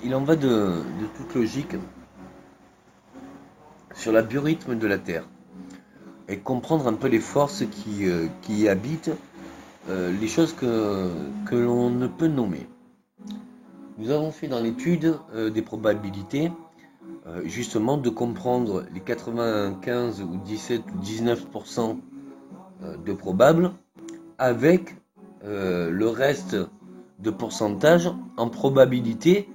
il en va de toute logique sur la biorhythme de la Terre et comprendre un peu les forces qui y habitent, les choses que l'on ne peut nommer. Nous avons fait dans l'étude des probabilités, justement de comprendre les 95 ou 17 ou 19% de probables avec le reste de pourcentage en probabilité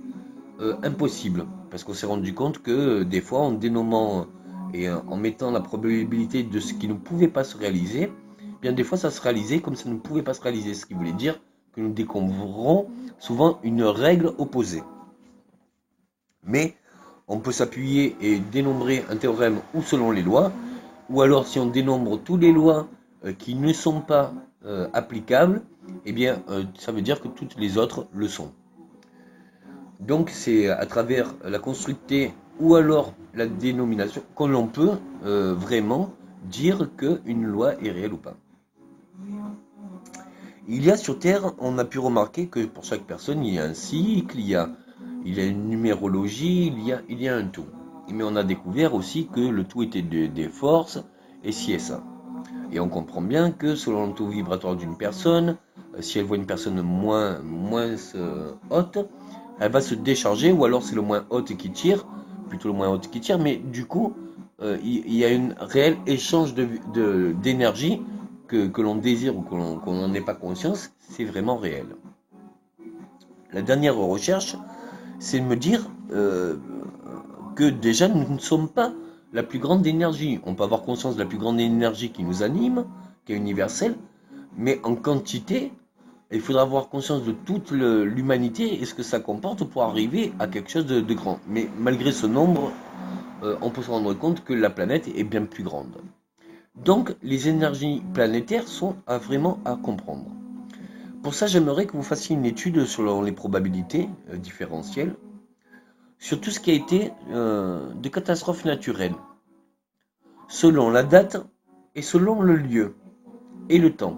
impossible. Parce qu'on s'est rendu compte que des fois, en dénommant et en mettant la probabilité de ce qui ne pouvait pas se réaliser, bien des fois ça se réalisait comme ça ne pouvait pas se réaliser. Ce qui voulait dire que nous découvrons souvent une règle opposée. Mais on peut s'appuyer et dénombrer un théorème ou selon les lois, ou alors si on dénombre toutes les lois qui ne sont pas applicables, eh bien ça veut dire que toutes les autres le sont. Donc c'est à travers la constructée ou alors la dénomination que l'on peut vraiment dire qu'une loi est réelle ou pas. Il y a sur Terre, on a pu remarquer que pour chaque personne, il y a un cycle, il y a une numérologie, il y a un tout. Mais on a découvert aussi que le tout était des forces, et ci et ça. Et on comprend bien que selon le taux vibratoire d'une personne, si elle voit une personne moins haute, elle va se décharger, ou alors c'est le moins haute qui tire, plutôt le moins haute qui tire, mais du coup, il y a un réel échange d'énergie que l'on désire ou qu'on n'en ait pas conscience, c'est vraiment réel. La dernière recherche, c'est de me dire que déjà nous ne sommes pas la plus grande énergie. On peut avoir conscience de la plus grande énergie qui nous anime, qui est universelle, mais en quantité, il faudra avoir conscience de toute l'humanité et ce que ça comporte pour arriver à quelque chose de grand. Mais malgré ce nombre, on peut se rendre compte que la planète est bien plus grande. Donc les énergies planétaires sont vraiment à comprendre. Pour ça, j'aimerais que vous fassiez une étude sur les probabilités différentielles, sur tout ce qui a été de catastrophes naturelles, selon la date et selon le lieu et le temps.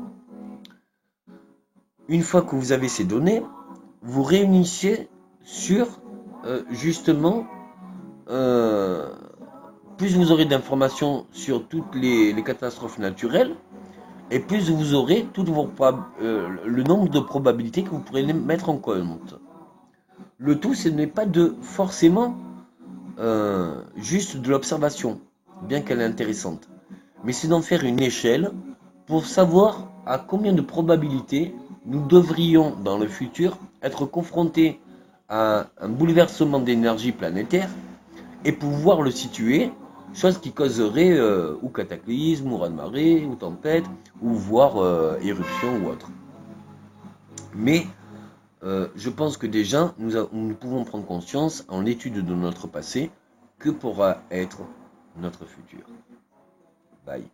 Une fois que vous avez ces données, vous réunissez sur justement, euh, plus vous aurez d'informations sur toutes les catastrophes naturelles, et plus vous aurez le nombre de probabilités que vous pourrez mettre en compte. Le tout, ce n'est pas de forcément juste de l'observation, bien qu'elle est intéressante, mais c'est d'en faire une échelle pour savoir à combien de probabilités nous devrions dans le futur être confrontés à un bouleversement d'énergie planétaire et pouvoir le situer, chose qui causerait ou cataclysme, ou raz-de-marée, ou tempête, ou voire éruption ou autre. Mais je pense que déjà, nous pouvons prendre conscience, en l'étude de notre passé, que pourra être notre futur. Bye.